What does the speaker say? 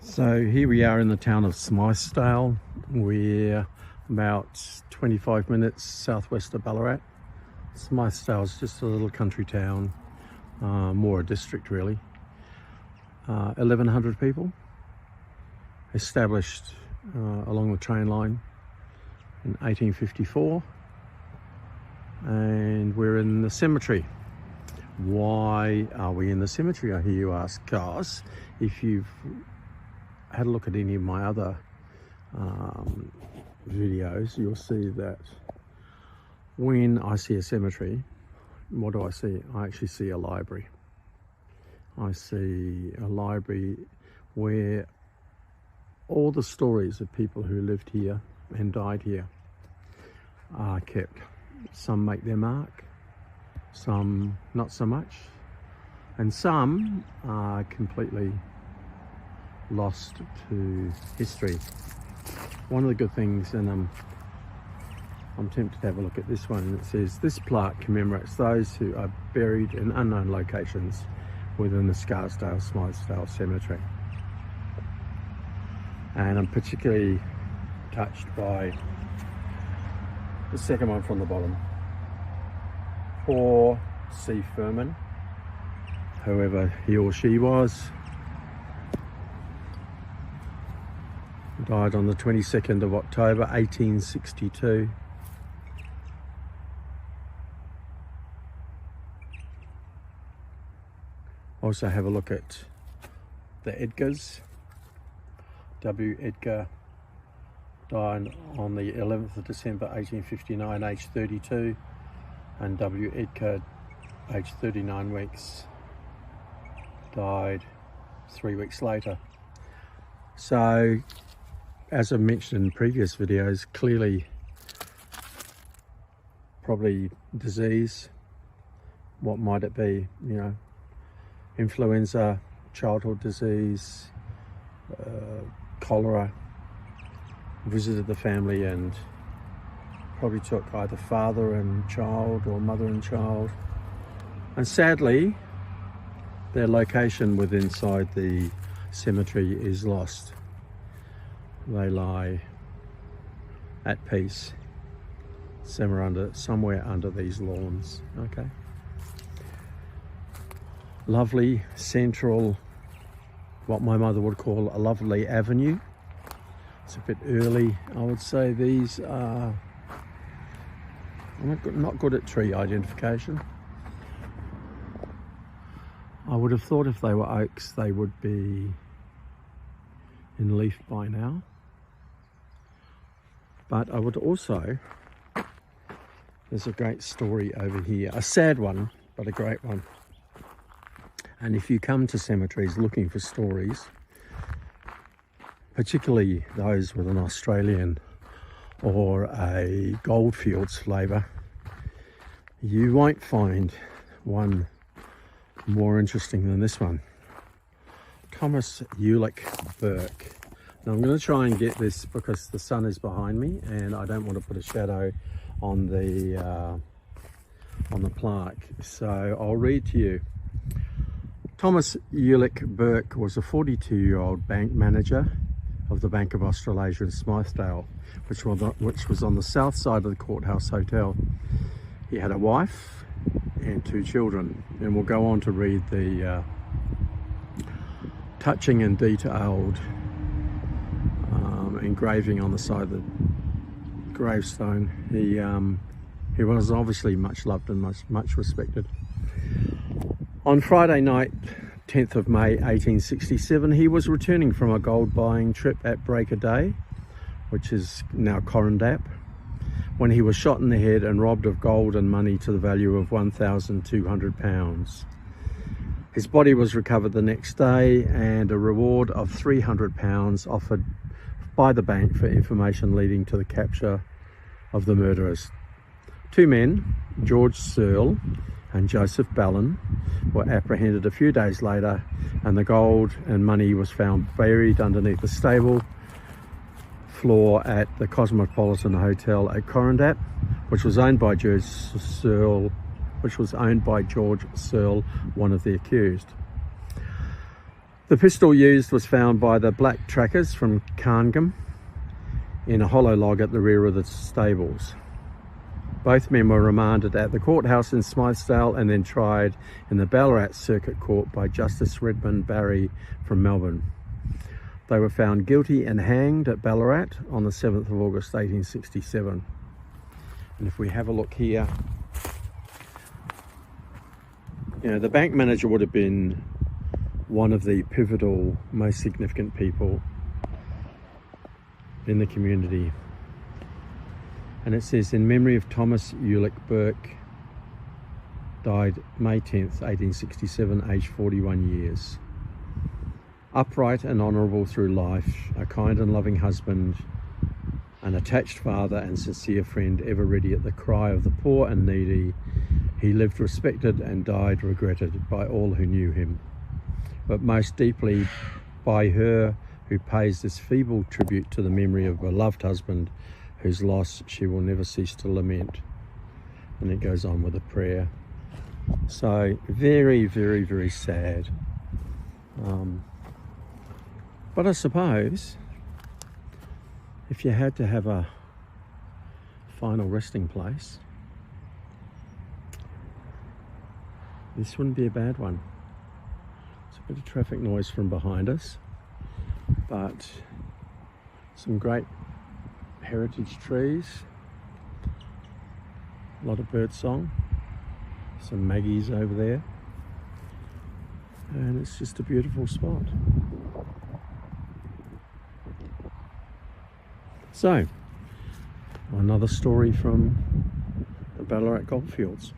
So here we are in the town of Smythesdale. We're about 25 minutes southwest of Ballarat. Smythesdale is just a little country town, more a district really. 1,100 people, established along the train line in 1854, and we're in the cemetery. Why are we in the cemetery, I hear you ask? Because if you've had a look at any of my other videos, you'll see that when I see a cemetery, what do I see? I actually see a library. I see a library where all the stories of people who lived here and died here are kept. Some make their mark, some not so much, and some are completely lost to history. One of the good things, and I'm tempted to have a look at this one, it says this plaque commemorates those who are buried in unknown locations within the Scarsdale Smythesdale Cemetery. And I'm particularly touched by the second one from the bottom. Poor C. Furman, whoever he or she was, died on the 22nd of October 1862. Also have a look at the Edgars. W. Edgar died on the 11th of December 1859, aged 32, and W. Edgar, aged 39 weeks, died 3 weeks later. So, as I mentioned in previous videos, clearly probably disease. What might it be? You know, influenza, childhood disease, cholera, visited the family and probably took either father and child or mother and child. And sadly, their location within inside the cemetery is lost. They lie at peace somewhere under these lawns. Okay. Lovely central, what my mother would call a lovely avenue. It's a bit early, I would say. These are, I'm not good at tree identification. I would have thought if they were oaks they would be in leaf by now. But I would also, there's a great story over here, a sad one, but a great one. And if you come to cemeteries looking for stories, particularly those with an Australian or a Goldfields flavour, you won't find one more interesting than this one. Thomas Ulick Burke. Now I'm going to try and get this because the sun is behind me and I don't want to put a shadow on the plaque. So I'll read to you. Thomas Ulick Burke was a 42-year-old bank manager of the Bank of Australasia in Smythesdale, which was on the south side of the Courthouse Hotel. He had a wife and 2 children, and we'll go on to read the touching and detailed engraving on the side of the gravestone. He was obviously much loved and much respected. On Friday night, 10th of May 1867, he was returning from a gold buying trip at Break of Day, which is now Corondap, when he was shot in the head and robbed of gold and money to the value of £1,200. His body was recovered the next day and a reward of £300 offered by the bank for information leading to the capture of the murderers. 2 men, George Searle and Joseph Ballin, were apprehended a few days later, and the gold and money was found buried underneath the stable floor at the Cosmopolitan Hotel at Corondap, which was owned by George Searle, one of the accused. The pistol used was found by the black trackers from Carngham in a hollow log at the rear of the stables. Both men were remanded at the courthouse in Smythesdale and then tried in the Ballarat Circuit Court by Justice Redmond Barry from Melbourne. They were found guilty and hanged at Ballarat on the 7th of August 1867. And if we have a look here, you know, the bank manager would have been one of the pivotal, most significant people in the community. And it says, in memory of Thomas Ulick Burke, died May 10th, 1867, aged 41 years. Upright and honourable through life, a kind and loving husband, an attached father and sincere friend, ever ready at the cry of the poor and needy, he lived respected and died regretted by all who knew him, but most deeply by her who pays this feeble tribute to the memory of a beloved husband, whose loss she will never cease to lament. And it goes on with a prayer. So very, very, very sad. But I suppose if you had to have a final resting place, this wouldn't be a bad one. It's a bit of traffic noise from behind us, but some great heritage trees, a lot of bird song, some maggies over there, and it's just a beautiful spot. So, another story from the Ballarat Goldfields.